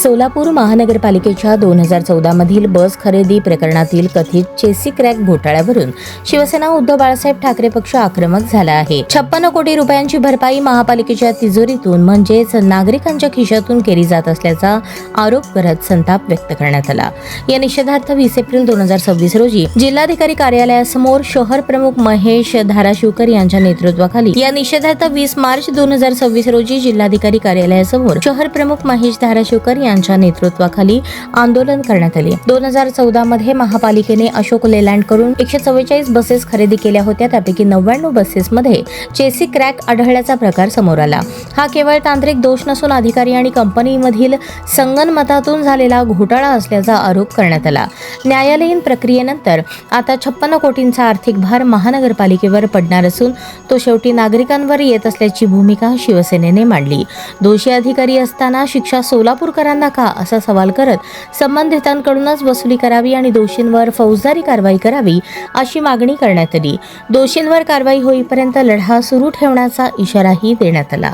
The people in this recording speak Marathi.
सोलापूर महानगरपालिकेच्या 2014 मधील बस खरेदी प्रकरणातील कथित चेसी क्रॅक घोटाळ्यावरून शिवसेना उद्धव बाळासाहेब ठाकरे पक्ष आक्रमक झाला आहे. 56 कोटी रुपयांची भरपाई महापालिकेच्या तिजोरीतून म्हणजेच नागरिकांच्या खिशातून केली जात असल्याचा आरोप करत संताप व्यक्त करण्यात आला. या निषेधार्थ 20 एप्रिल 2026 रोजी जिल्हाधिकारी कार्यालयासमोर शहर प्रमुख महेश धाराशिवकर यांच्या नेतृत्वाखाली या निषेधार्थ 20 मार्च 2026 रोजी जिल्हाधिकारी कार्यालयासमोर शहर प्रमुख महेश धाराशिवकर यांच्या नेतृत्वाखाली आंदोलन करण्यात आले. 2014 मध्ये महापालिकेने अशोक लेलँड करून 144 बसेस खरेदी केल्या होत्या. त्यापैकी 99 बसेसमध्ये चेसी क्रॅक आढळल्याचा प्रकार समोर आला. हा केवळ तांत्रिक दोष नसून अधिकारी आणि कंपनीमधील संगनमतातून झालेला घोटाळा असल्याचा आरोप करण्यात आला. न्यायालयीन प्रक्रियेनंतर आता 56 कोटींचा आर्थिक भार महानगरपालिकेवर पडणार असून तो शेवटी नागरिकांवर येत असल्याची भूमिका शिवसेनेने मांडली. दोषी अधिकारी असताना शिक्षा सोलापूरकरांना का असा सवाल करत संबंधितांकडूनच वसुली करावी आणि दोषींवर फौजदारी कारवाई करावी अशी मागणी करण्यात आली. दोषींवर कारवाई होईपर्यंत लढा सुरू ठेवण्याचा इशाराही देण्यात आला.